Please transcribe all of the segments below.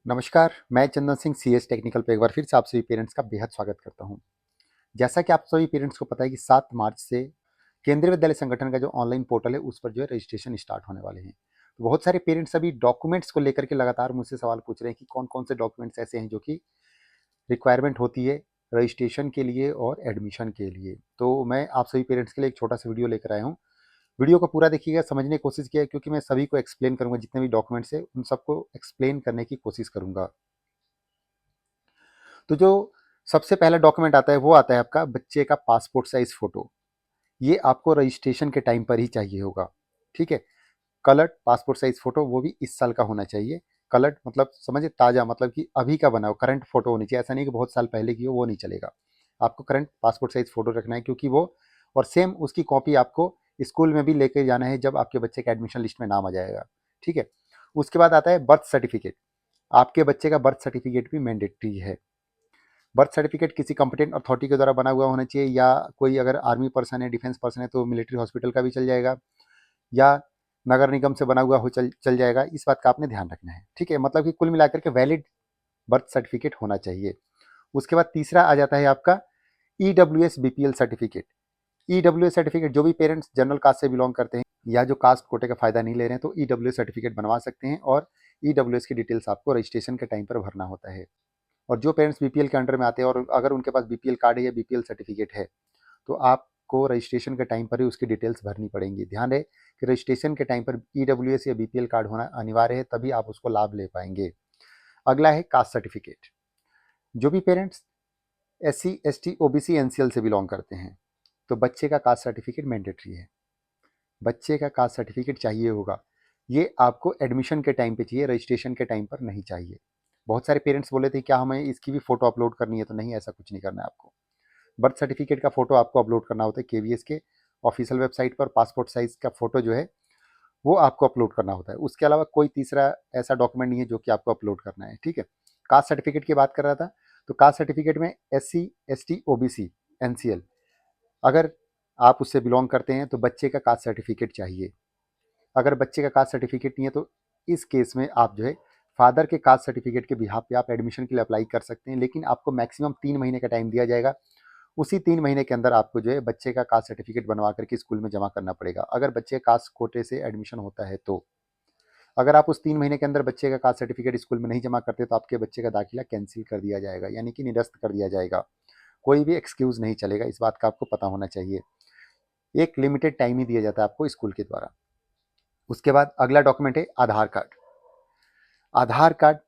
नमस्कार, मैं Chandan Singh CS technical पे एक बार फिर से आप सभी पेरेंट्स का बेहद स्वागत करता हूं। जैसा कि आप सभी पेरेंट्स को पता है कि 7 मार्च से केंद्रीय विद्यालय संगठन का जो ऑनलाइन पोर्टल है उस पर जो है रजिस्ट्रेशन स्टार्ट होने वाले हैं। तो बहुत सारे पेरेंट्स अभी डॉक्यूमेंट्स को लेकर के लगातार मुझसे सवाल पूछ रहे हैं कि कौन-कौन से डॉक्यूमेंट्स ऐसे हैं जो कि रिक्वायरमेंट होती है रजिस्ट्रेशन के लिए और एडमिशन के लिए। तो मैं आप सभी पेरेंट्स के लिए एक छोटा-सा वीडियो लेकर आया हूँ। वीडियो को पूरा देखिएगा, समझने की कोशिश कीजिएगा क्योंकि मैं सभी को एक्सप्लेन करूँगा, जितने भी डॉक्यूमेंट्स हैं उन सबको एक्सप्लेन करने की कोशिश करूँगा। तो जो सबसे पहला डॉक्यूमेंट आता है वो आता है आपका बच्चे का पासपोर्ट साइज फोटो। ये आपको रजिस्ट्रेशन के टाइम पर ही चाहिए होगा, ठीक है। कलर्ड पासपोर्ट साइज फोटो, वो भी इस साल का होना चाहिए। कलर्ड मतलब समझिए ताज़ा, मतलब कि अभी का बना हो, करंट फोटो होनी चाहिए। ऐसा नहीं कि बहुत साल पहले की हो, वो नहीं चलेगा। आपको करंट पासपोर्ट साइज फोटो रखना है क्योंकि वो, और सेम उसकी कॉपी आपको स्कूल में भी लेके जाना है जब आपके बच्चे का एडमिशन लिस्ट में नाम आ जाएगा, ठीक है। उसके बाद आता है बर्थ सर्टिफिकेट। आपके बच्चे का बर्थ सर्टिफिकेट भी मैंडेटरी है। बर्थ सर्टिफिकेट किसी कंपिटेंट अथॉरिटी के द्वारा बना हुआ होना चाहिए, या कोई अगर आर्मी पर्सन है, डिफेंस पर्सन है तो मिलिट्री हॉस्पिटल का भी चल जाएगा, या नगर निगम से बना हुआ हो चल चल जाएगा। इस बात का आपने ध्यान रखना है, ठीक है। मतलब कि कुल मिलाकर के वैलिड बर्थ सर्टिफिकेट होना चाहिए। उसके बाद तीसरा आ जाता है आपका EWS BPL certificate. EWS certificate जो भी पेरेंट्स जनरल कास्ट से बिलोंग करते हैं या जो कास्ट कोटे का फायदा नहीं ले रहे हैं, तो ईडब्ल्यूएस सर्टिफिकेट बनवा सकते हैं, और ईडब्ल्यूएस की डिटेल्स आपको रजिस्ट्रेशन के टाइम पर भरना होता है। और जो पेरेंट्स बीपीएल के अंडर में आते हैं और अगर उनके पास बीपीएल कार्ड है या बीपीएल सर्टिफिकेट है, तो आपको रजिस्ट्रेशन के टाइम पर ही उसकी डिटेल्स भरनी पड़ेंगी। ध्यान रहे कि रजिस्ट्रेशन के टाइम पर ईडब्ल्यूएस या बीपीएल कार्ड होना अनिवार्य है, तभी आप उसको लाभ ले पाएंगे। अगला है कास्ट सर्टिफिकेट। जो भी parents SC ST OBC NCL से बिलोंग करते हैं, तो बच्चे का कास्ट सर्टिफिकेट मैंडेटरी है। बच्चे का कास्ट सर्टिफिकेट चाहिए होगा। ये आपको एडमिशन के टाइम पे चाहिए, रजिस्ट्रेशन के टाइम पर नहीं चाहिए। बहुत सारे पेरेंट्स बोले थे क्या हमें इसकी भी फोटो अपलोड करनी है, तो नहीं, ऐसा कुछ नहीं करना है आपको। बर्थ सर्टिफिकेट का फोटो आपको अपलोड करना होता है केवीएस के ऑफिशियल वेबसाइट पर। पासपोर्ट साइज का फोटो जो है वो आपको अपलोड करना होता है। उसके अलावा कोई तीसरा ऐसा डॉक्यूमेंट नहीं है जो कि आपको अपलोड करना है, ठीक है। कास्ट सर्टिफिकेट की बात कर रहा था, तो कास्ट सर्टिफिकेट में एससी एसटी ओबीसी एनसीएल, अगर आप उससे बिलोंग करते हैं तो बच्चे का कास्ट सर्टिफिकेट चाहिए। अगर बच्चे का कास्ट सर्टिफिकेट नहीं है तो इस केस में आप जो है फादर के कास्ट सर्टिफिकेट के बिहाफ पे आप एडमिशन के लिए अप्लाई कर सकते हैं, लेकिन आपको मैक्सिमम 3 महीने का टाइम दिया जाएगा। उसी 3 महीने के अंदर आपको जो है बच्चे का कास्ट सर्टिफिकेट बनवा करके स्कूल में जमा करना पड़ेगा, अगर बच्चे कास्ट कोटे से एडमिशन होता है तो। अगर आप उस 3 महीने के अंदर बच्चे का कास्ट सर्टिफिकेट स्कूल में नहीं जमा करते तो आपके बच्चे का दाखिला कैंसिल कर दिया जाएगा, यानी कि निरस्त कर दिया जाएगा। कोई भी एक्सक्यूज नहीं चलेगा, इस बात का आपको पता होना चाहिए। एक लिमिटेड टाइम ही दिया जाता है आपको स्कूल के द्वारा। उसके बाद अगला डॉक्यूमेंट है आधार कार्ड। आधार कार्ड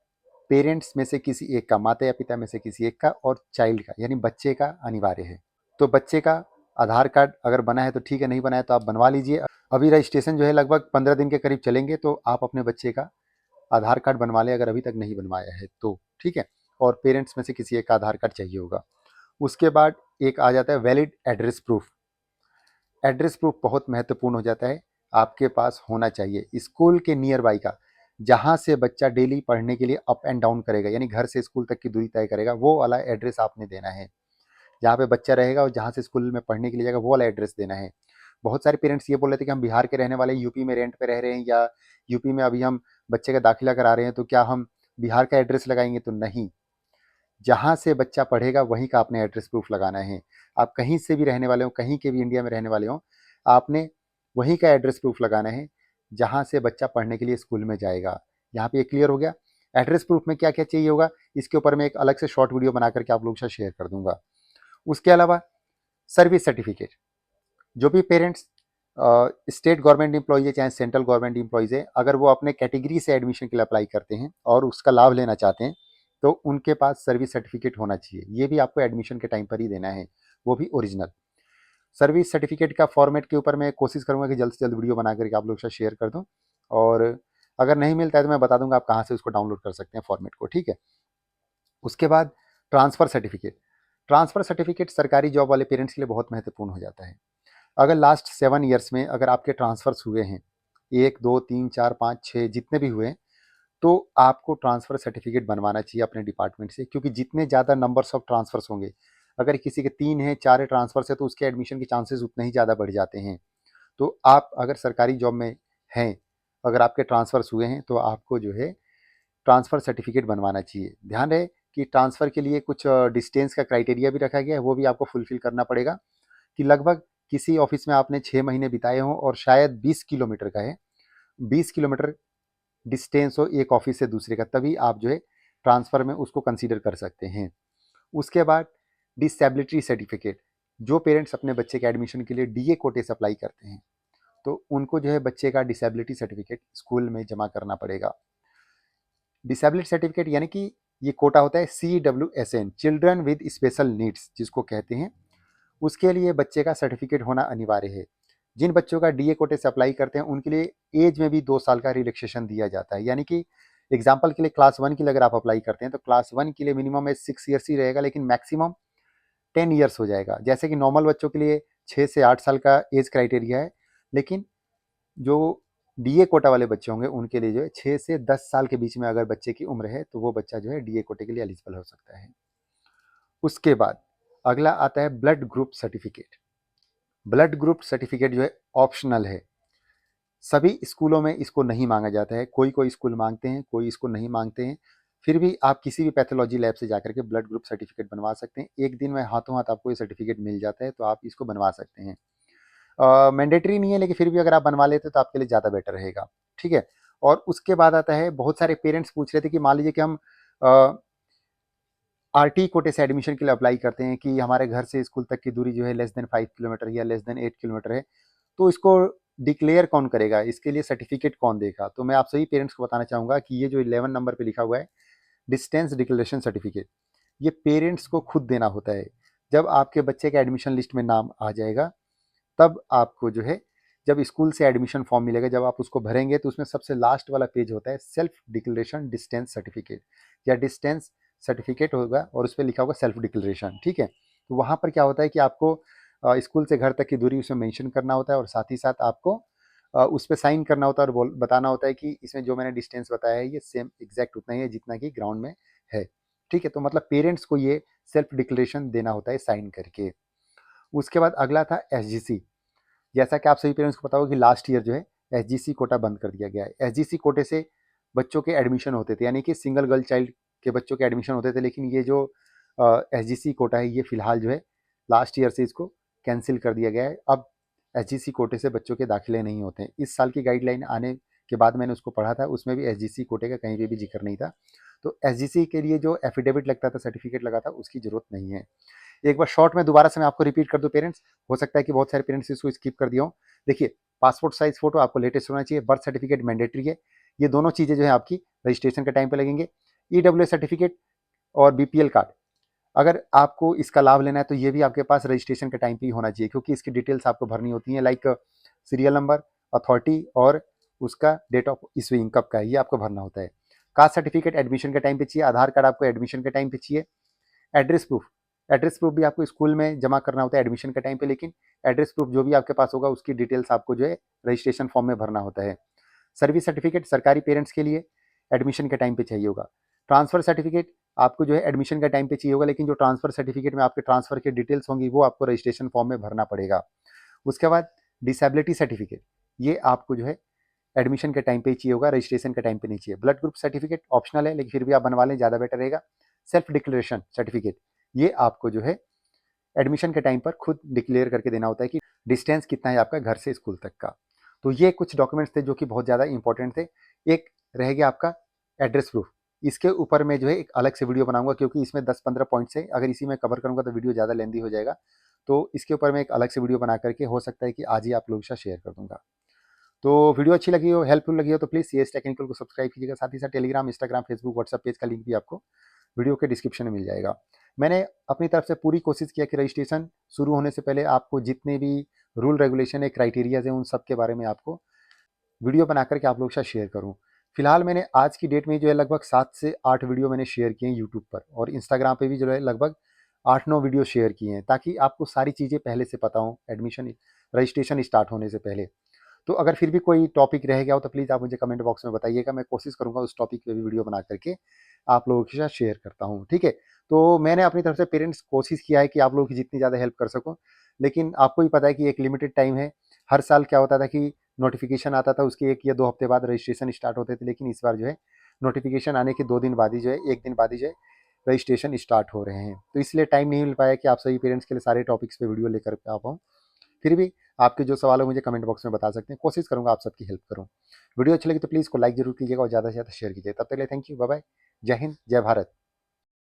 पेरेंट्स में से किसी एक का, माता या पिता में से किसी एक का, और चाइल्ड का यानी बच्चे का अनिवार्य है। तो बच्चे का आधार कार्ड अगर बना है तो ठीक है, नहीं बना है तो आप बनवा लीजिए। अभी रजिस्ट्रेशन जो है लगभग 15 दिन के करीब चलेंगे, तो आप अपने बच्चे का आधार कार्ड बनवा लें अगर अभी तक नहीं बनवाया है तो, ठीक है। और पेरेंट्स में से किसी एक का आधार कार्ड चाहिए होगा। उसके बाद एक आ जाता है valid address proof. Address proof बहुत महत्वपूर्ण हो जाता है, आपके पास होना चाहिए स्कूल के नियर बाई का, जहाँ से बच्चा डेली पढ़ने के लिए अप एंड डाउन करेगा, यानी घर से स्कूल तक की दूरी तय करेगा, वो वाला एड्रेस आपने देना है। जहाँ पे बच्चा रहेगा और जहाँ से स्कूल में पढ़ने के लिए जाएगा वो वाला एड्रेस देना है। बहुत सारे पेरेंट्स ये बोल रहे थे कि हम बिहार के रहने वाले यूपी में रेंट पे रह रहे हैं, या यूपी में अभी हम बच्चे का दाखिला करा रहे हैं, तो क्या हम बिहार का एड्रेस लगाएंगे? तो नहीं, जहाँ से बच्चा पढ़ेगा वहीं का आपने एड्रेस प्रूफ लगाना है। आप कहीं से भी रहने वाले हो, कहीं के भी इंडिया में रहने वाले हो, आपने वहीं का एड्रेस प्रूफ लगाना है जहाँ से बच्चा पढ़ने के लिए स्कूल में जाएगा। यहाँ पे ये क्लियर हो गया। एड्रेस प्रूफ में क्या क्या चाहिए होगा, इसके ऊपर मैं एक अलग से शॉर्ट वीडियो बना करके आप लोगों के साथ शेयर कर दूंगा। उसके अलावा सर्विस सर्टिफिकेट। जो भी पेरेंट्स स्टेट गवर्नमेंट एम्प्लॉइज है चाहे सेंट्रल गवर्नमेंट एम्प्लॉइज है, अगर वो अपने कैटेगरी से एडमिशन के लिए अप्लाई करते हैं और उसका लाभ लेना चाहते हैं, तो उनके पास सर्विस सर्टिफिकेट होना चाहिए। ये भी आपको एडमिशन के टाइम पर ही देना है, वो भी ओरिजिनल। सर्विस सर्टिफिकेट का फॉर्मेट के ऊपर मैं कोशिश करूंगा कि जल्द से जल्द वीडियो बना करके आप लोग के साथ शेयर कर दूं, और अगर नहीं मिलता है तो मैं बता दूंगा आप कहाँ से उसको डाउनलोड कर सकते हैं फॉर्मेट को, ठीक है। उसके बाद ट्रांसफ़र सर्टिफिकेट। ट्रांसफ़र सर्टिफिकेट सरकारी जॉब वाले पेरेंट्स के लिए बहुत महत्वपूर्ण हो जाता है। अगर लास्ट 7 ईयर्स में अगर आपके ट्रांसफ़र्स हुए हैं, 1 2 3 4 5 6 जितने भी हुए हैं, तो आपको ट्रांसफ़र सर्टिफिकेट बनवाना चाहिए अपने डिपार्टमेंट से, क्योंकि जितने ज़्यादा नंबर्स ऑफ ट्रांसफ़र्स होंगे, अगर किसी के 3 है 4 है ट्रांसफ़र्स है, तो उसके एडमिशन के चांसेस उतने ही ज़्यादा बढ़ जाते हैं। तो आप अगर सरकारी जॉब में हैं, अगर आपके ट्रांसफ़र्स हुए हैं, तो आपको जो है ट्रांसफ़र सर्टिफिकेट बनवाना चाहिए। ध्यान रहे कि ट्रांसफ़र के लिए कुछ डिस्टेंस का क्राइटेरिया भी रखा गया है, वो भी आपको फुलफ़िल करना पड़ेगा कि लगभग किसी ऑफ़िस में आपने 6 महीने बिताए हों और शायद 20 किलोमीटर का है, 20 किलोमीटर डिस्टेंस हो एक ऑफ़िस से दूसरे का, तभी आप जो है ट्रांसफ़र में उसको कंसीडर कर सकते हैं। उसके बाद डिसेबिलिटी सर्टिफिकेट, जो पेरेंट्स अपने बच्चे के एडमिशन के लिए डीए कोटे से अप्लाई करते हैं, तो उनको जो है बच्चे का डिसेबिलिटी सर्टिफिकेट स्कूल में जमा करना पड़ेगा। डिसेबिलिटी सर्टिफिकेट यानी कि ये कोटा होता है CWSN, children with special needs जिसको कहते हैं, उसके लिए बच्चे का सर्टिफिकेट होना अनिवार्य है। जिन बच्चों का डीए कोटे से अप्लाई करते हैं उनके लिए एज में भी 2 साल का रिलैक्सेशन दिया जाता है। यानी कि एग्जाम्पल के लिए क्लास 1 के लिए अगर आप अप्लाई करते हैं तो क्लास 1 के लिए मिनिमम एज 6 ईयर्स ही रहेगा, लेकिन मैक्सिमम 10 ईयर्स हो जाएगा। जैसे कि नॉर्मल बच्चों के लिए 6 से 8 साल का एज क्राइटेरिया है, लेकिन जो डीए कोटा वाले बच्चे होंगे उनके लिए जो है 6 से 10 साल के बीच में अगर बच्चे की उम्र है तो वो बच्चा जो है डीए कोटे के लिए एलिजिबल हो सकता है। उसके बाद अगला आता है blood group certificate. Blood group certificate जो है ऑप्शनल है, सभी स्कूलों में इसको नहीं मांगा जाता है। कोई कोई स्कूल मांगते हैं, कोई इसको नहीं मांगते हैं। फिर भी आप किसी भी पैथोलॉजी लैब से जाकर के ब्लड ग्रुप सर्टिफिकेट बनवा सकते हैं। एक दिन में हाथों हाथ आपको ये सर्टिफिकेट मिल जाता है, तो आप इसको बनवा सकते हैं। मैंडेटरी नहीं है, लेकिन फिर भी अगर आप बनवा लेते तो आपके लिए ज़्यादा बेटर रहेगा। ठीक है। और उसके बाद आता है, बहुत सारे पेरेंट्स पूछ रहे थे कि मान लीजिए कि हम आरटी कोटे से एडमिशन के लिए अप्लाई करते हैं कि हमारे घर से स्कूल तक की दूरी जो है लेस देन 5 किलोमीटर या लेस देन 8 किलोमीटर है, तो इसको डिक्लेयर कौन करेगा, इसके लिए सर्टिफिकेट कौन देगा? तो मैं आप सभी पेरेंट्स को बताना चाहूँगा कि ये जो 11 नंबर पे लिखा हुआ है डिस्टेंस डिक्लेरेशन सर्टिफिकेट, ये पेरेंट्स को खुद देना होता है। जब आपके बच्चे के एडमिशन लिस्ट में नाम आ जाएगा, तब आपको जो है, जब स्कूल से एडमिशन फॉर्म मिलेगा, जब आप उसको भरेंगे तो उसमें सबसे लास्ट वाला पेज होता है सेल्फ डिक्लेरेशन डिस्टेंस सर्टिफिकेट, या डिस्टेंस सर्टिफिकेट होगा और उस पर लिखा होगा सेल्फ डिक्लेरेशन। ठीक है। तो वहाँ पर क्या होता है कि आपको स्कूल से घर तक की दूरी उसमें मेंशन करना होता है और साथ ही साथ आपको उस पर साइन करना होता है और बताना होता है कि इसमें जो मैंने डिस्टेंस बताया है ये सेम एग्जैक्ट उतना ही है जितना कि ग्राउंड में है। ठीक है। तो मतलब पेरेंट्स को ये सेल्फ डिक्लेरेशन देना होता है साइन करके। उसके बाद अगला था SGC। जैसा कि आप सभी पेरेंट्स को पता होगा कि लास्ट ईयर जो है SGC कोटा बंद कर दिया गया है। SGC कोटे से बच्चों के एडमिशन होते थे, यानी कि सिंगल गर्ल चाइल्ड के बच्चों के एडमिशन होते थे, लेकिन ये जो SGC कोटा है ये फिलहाल जो है लास्ट ईयर से इसको कैंसिल कर दिया गया है। अब SGC कोटे से बच्चों के दाखिले नहीं होते हैं। इस साल की गाइडलाइन आने के बाद मैंने उसको पढ़ा था, उसमें भी SGC कोटे का कहीं पे भी जिक्र नहीं था। तो SGC के लिए जो एफिडेविट लगता था, सर्टिफिकेट लगा था, उसकी जरूरत नहीं है। एक बार शॉर्ट में दोबारा से मैं आपको रिपीट कर दूं पेरेंट्स, हो सकता है कि बहुत सारे पेरेंट्स इसको स्किप कर दिया हो। देखिए, पासपोर्ट साइज फोटो आपको लेटेस्ट होना चाहिए, बर्थ सर्टिफिकेट मैंडेटरी है, ये दोनों चीजें जो है आपकी रजिस्ट्रेशन के टाइम पे लगेंगे। EWS सर्टिफिकेट और BPL कार्ड, अगर आपको इसका लाभ लेना है तो ये भी आपके पास रजिस्ट्रेशन के टाइम पे ही होना चाहिए, क्योंकि इसकी डिटेल्स आपको भरनी होती हैं, लाइक सीरियल नंबर, अथॉरिटी और उसका डेट ऑफ इशूइंग कब का है, ये आपको भरना होता है। कास्ट सर्टिफिकेट एडमिशन के टाइम पे चाहिए, आधार कार्ड आपको एडमिशन के टाइम पे चाहिए। एड्रेस प्रूफ, एड्रेस प्रूफ भी आपको स्कूल में जमा करना होता है एडमिशन के टाइम पे, लेकिन एड्रेस प्रूफ जो भी आपके पास होगा उसकी डिटेल्स आपको जो है रजिस्ट्रेशन फॉर्म में भरना होता है। सर्विस सर्टिफिकेट सरकारी पेरेंट्स के लिए एडमिशन के टाइम पे चाहिए होगा। ट्रांसफर सर्टिफिकेट आपको जो है एडमिशन के टाइम पे चाहिए होगा, लेकिन जो ट्रांसफर सर्टिफिकेट में आपके ट्रांसफर की डिटेल्स होंगी वो आपको रजिस्ट्रेशन फॉर्म में भरना पड़ेगा। उसके बाद डिसेबिलिटी सर्टिफिकेट, ये आपको जो है एडमिशन के टाइम पे ही चाहिए होगा, रजिस्ट्रेशन के टाइम पे नहीं चाहिए। ब्लड ग्रुप सर्टिफिकेट ऑप्शनल है, लेकिन फिर भी आप बनवा लें, ज़्यादा बेटर रहेगा। सेल्फ डिक्लेरेशन सर्टिफिकेट, ये आपको जो है एडमिशन के टाइम पर खुद डिक्लेयर करके देना होता है कि डिस्टेंस कितना है आपका घर से स्कूल तक का। तो ये कुछ डॉक्यूमेंट्स थे जो कि बहुत ज़्यादा इंपॉर्टेंट थे। एक रह गया आपका एड्रेस प्रूफ, इसके ऊपर मैं जो है एक अलग से वीडियो बनाऊंगा, क्योंकि इसमें 10-15 पॉइंट्स है, अगर इसी में कवर करूंगा तो वीडियो ज़्यादा लेंदी हो जाएगा। तो इसके ऊपर मैं एक अलग से वीडियो बना करके हो सकता है कि आज ही आप लोगों के साथ शेयर कर दूंगा। तो वीडियो अच्छी लगी हो, हेल्पफुल लगी हो तो प्लीज़ CS टेक्निकल को सब्सक्राइब कीजिएगा। साथ ही साथ Telegram, Instagram, Facebook, WhatsApp page का लिंक भी आपको वीडियो के डिस्क्रिप्शन में मिल जाएगा। मैंने अपनी तरफ से पूरी कोशिश किया कि रजिस्ट्रेशन शुरू होने से पहले आपको जितने भी रूल रेगुलेशन है, क्राइटेरियाज हैं, उन सब के बारे में आपको वीडियो बना करके आप लोग के साथ शेयर करूँ। फिलहाल मैंने आज की डेट में जो है लगभग 7 से 8 वीडियो मैंने शेयर किए हैं यूट्यूब पर, और इंस्टाग्राम पे भी जो है लगभग 8-9 वीडियो शेयर किए हैं, ताकि आपको सारी चीज़ें पहले से पता हों एडमिशन रजिस्ट्रेशन स्टार्ट होने से पहले। तो अगर फिर भी कोई टॉपिक रह गया हो तो प्लीज़ आप मुझे कमेंट बॉक्स में बताइएगा, मैं कोशिश करूँगा उस टॉपिक पे भी वीडियो बना करके आप लोगों के साथ शेयर करता हूँ। ठीक है। तो मैंने अपनी तरफ से पेरेंट्स कोशिश किया है कि आप लोगों की जितनी ज़्यादा हेल्प कर सकूँ, लेकिन आपको भी पता है कि एक लिमिटेड टाइम है। हर साल क्या होता था कि नोटिफिकेशन आता था, उसके 1 या 2 हफ्ते बाद रजिस्ट्रेशन स्टार्ट होते थे, लेकिन इस बार जो है नोटिफिकेशन आने के 2 दिन बाद ही जो है, 1 दिन बाद ही जो है रजिस्ट्रेशन स्टार्ट हो रहे हैं। तो इसलिए टाइम नहीं मिल पाया कि आप सभी पेरेंट्स के लिए सारे टॉपिक्स पे वीडियो लेकर आ पाऊँ। फिर भी आपके जो सवाल है मुझे कमेंट बॉक्स में बता सकते हैं, कोशिश करूँगा आप सबकी हेल्प करूँ। वीडियो अच्छी लगी तो प्लीज़ इसको लाइक ज़रूर कीजिएगा और ज़्यादा से ज़्यादा शेयर कीजिएगा। तब तक के लिए थैंक यू, बाय बाय, जय हिंद, जय भारत।